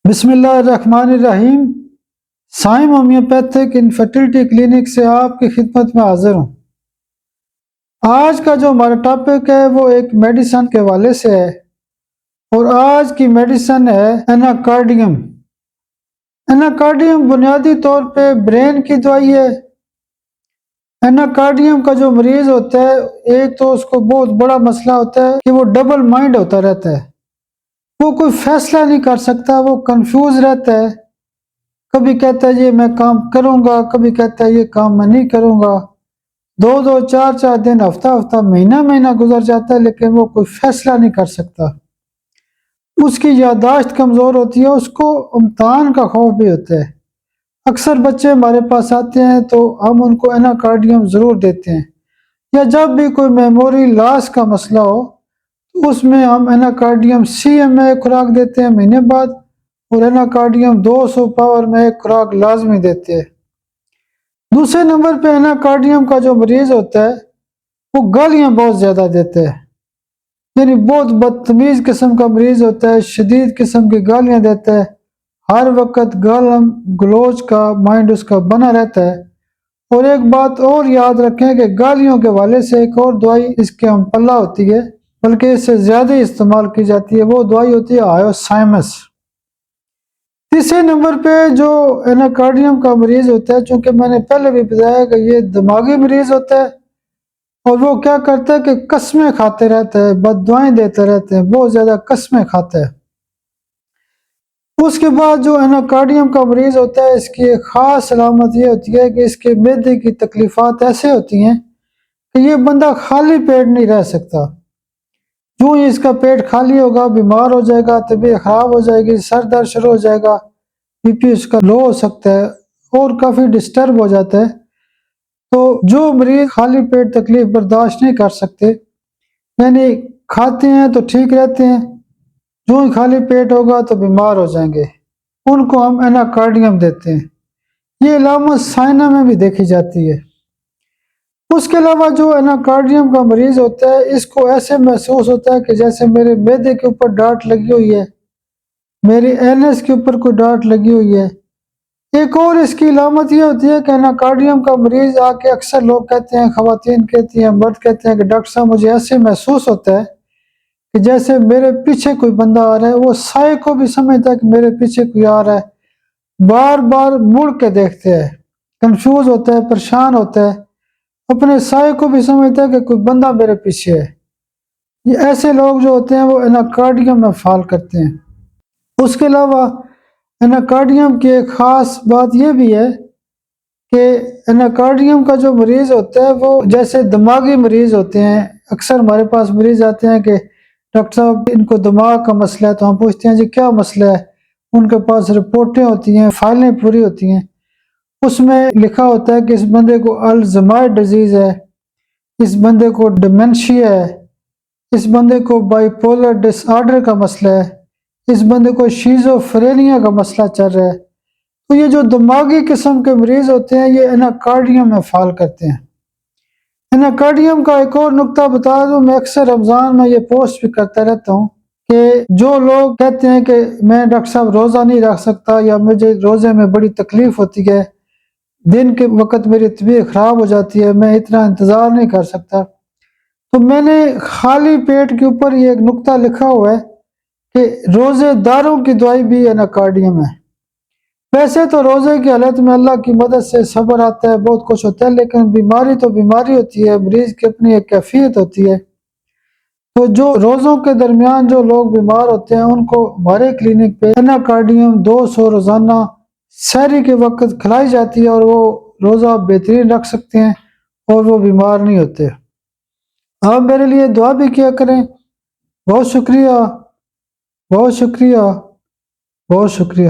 بسم اللہ الرحمن الرحیم۔ سائم ہومیوپیتھک انفرٹیلٹی کلینک سے آپ کی خدمت میں حاضر ہوں۔ آج کا جو ہمارا ٹاپک ہے وہ ایک میڈیسن کے حوالے سے ہے، اور آج کی میڈیسن ہے ایناکارڈیم۔ ایناکارڈیم بنیادی طور پہ برین کی دوائی ہے۔ ایناکارڈیم کا جو مریض ہوتا ہے، ایک تو اس کو بہت بڑا مسئلہ ہوتا ہے کہ وہ ڈبل مائنڈ ہوتا رہتا ہے، وہ کوئی فیصلہ نہیں کر سکتا، وہ کنفیوز رہتا ہے، کبھی کہتا ہے یہ میں کام کروں گا، کبھی کہتا ہے یہ کام میں نہیں کروں گا، دو چار دن، ہفتہ مہینہ گزر جاتا ہے، لیکن وہ کوئی فیصلہ نہیں کر سکتا۔ اس کی یادداشت کمزور ہوتی ہے، اس کو امتحان کا خوف بھی ہوتا ہے۔ اکثر بچے ہمارے پاس آتے ہیں تو ہم ان کو ایناکارڈیم ضرور دیتے ہیں، یا جب بھی کوئی میموری لاس کا مسئلہ ہو تو اس میں ہم ایناکارڈیم CMA خوراک دیتے ہیں مہینے بعد، اور ایناکارڈیم 200 پاور میں ایک خوراک لازمی دیتے ہیں۔ دوسرے نمبر پہ ایناکارڈیم کا جو مریض ہوتا ہے وہ گالیاں بہت زیادہ دیتا ہے، یعنی بہت بدتمیز قسم کا مریض ہوتا ہے، شدید قسم کی گالیاں دیتا ہے، ہر وقت گالم گلوچ کا مائنڈ اس کا بنا رہتا ہے۔ اور ایک بات اور یاد رکھیں کہ گالیوں کے حوالے سے ایک اور دوائی اس کے امپلہ ہوتی ہے، بلکہ اس سے زیادہ استعمال کی جاتی ہے، وہ دوائی ہوتی ہے آیوسائمس۔ تیسرے نمبر پہ جو ایناکارڈیم کا مریض ہوتا ہے، چونکہ میں نے پہلے بھی بتایا کہ یہ دماغی مریض ہوتا ہے، اور وہ کیا کرتا ہے کہ قسمیں کھاتے رہتا ہے، بد دعائیں دیتے رہتے ہیں، بہت زیادہ قسمیں کھاتا ہے۔ اس کے بعد جو ایناکارڈیم کا مریض ہوتا ہے، اس کی ایک خاص علامت یہ ہوتی ہے کہ اس کے معدے کی تکلیفات ایسے ہوتی ہیں کہ یہ بندہ خالی پیٹ نہیں رہ سکتا۔ جو ہی اس کا پیٹ خالی ہوگا بیمار ہو جائے گا، طبیعت خراب ہو جائے گی، سر درد شروع ہو جائے گا، BP اس کا لو ہو سکتا ہے، اور کافی ڈسٹرب ہو جاتا ہے۔ تو جو مریض خالی پیٹ تکلیف برداشت نہیں کر سکتے، یعنی کھاتے ہیں تو ٹھیک رہتے ہیں، جو ہی خالی پیٹ ہوگا تو بیمار ہو جائیں گے، ان کو ہم ایناکارڈیم دیتے ہیں۔ یہ علامت سائنا میں بھی دیکھی جاتی ہے۔ اس کے علاوہ جو ایناکارڈیم کا مریض ہوتا ہے، اس کو ایسے محسوس ہوتا ہے کہ جیسے میرے معدے کے اوپر ڈانٹ لگی ہوئی ہے، میری اینس کے اوپر کوئی ڈانٹ لگی ہوئی ہے۔ ایک اور اس کی علامت یہ ہوتی ہے کہ ایناکارڈیم کا مریض آ کے اکثر لوگ کہتے ہیں، خواتین کہتی ہیں، مرد کہتے ہیں کہ ڈاکٹر صاحب مجھے ایسے محسوس ہوتا ہے کہ جیسے میرے پیچھے کوئی بندہ آ رہا ہے، وہ سائے کو بھی سمجھتا ہے کہ میرے پیچھے کوئی آ رہا ہے، بار بار مڑ کے دیکھتے ہیں، کنفیوز ہوتا ہے، پریشان ہوتا ہے، اپنے سائے کو بھی سمجھتا ہے کہ کوئی بندہ میرے پیچھے ہے۔ یہ ایسے لوگ جو ہوتے ہیں وہ ایناکارڈیم میں فال کرتے ہیں۔ اس کے علاوہ ایناکارڈیم کی ایک خاص بات یہ بھی ہے کہ ایناکارڈیم کا جو مریض ہوتا ہے وہ جیسے دماغی مریض ہوتے ہیں، اکثر ہمارے پاس مریض آتے ہیں کہ ڈاکٹر صاحب ان کو دماغ کا مسئلہ ہے، تو ہم پوچھتے ہیں جی کیا مسئلہ ہے؟ ان کے پاس رپورٹیں ہوتی ہیں، فائلیں پوری ہوتی ہیں، اس میں لکھا ہوتا ہے کہ اس بندے کو الزائمر ڈیزیز ہے، اس بندے کو ڈیمنشیا ہے، اس بندے کو بائی پولر ڈس آرڈر کا مسئلہ ہے، اس بندے کو شیزوفرینیا کا مسئلہ چل رہا ہے۔ تو یہ جو دماغی قسم کے مریض ہوتے ہیں یہ ایناکارڈیم میں فال کرتے ہیں۔ ایناکارڈیم کا ایک اور نقطہ بتا دوں، میں اکثر رمضان میں یہ پوسٹ بھی کرتا رہتا ہوں کہ جو لوگ کہتے ہیں کہ میں ڈاکٹر صاحب روزہ نہیں رکھ سکتا، یا مجھے روزے میں بڑی تکلیف ہوتی ہے، دن کے وقت میری طبیعت خراب ہو جاتی ہے، میں اتنا انتظار نہیں کر سکتا، تو میں نے خالی پیٹ کے اوپر یہ ایک نقطہ لکھا ہوا ہے کہ روزے داروں کی دوائی بھی ایناکارڈیم ہے۔ ویسے تو روزے کی حالت میں اللہ کی مدد سے صبر آتا ہے، بہت کچھ ہوتا ہے، لیکن بیماری تو بیماری ہوتی ہے، مریض کی اپنی ایک کیفیت ہوتی ہے۔ تو جو روزوں کے درمیان جو لوگ بیمار ہوتے ہیں ان کو ہمارے کلینک پہ ایناکارڈیم 200 روزانہ سحری کے وقت کھلائی جاتی ہے، اور وہ روزہ بہترین رکھ سکتے ہیں اور وہ بیمار نہیں ہوتے۔ آپ میرے لیے دعا بھی کیا کریں۔ بہت شکریہ، بہت شکریہ، بہت شکریہ۔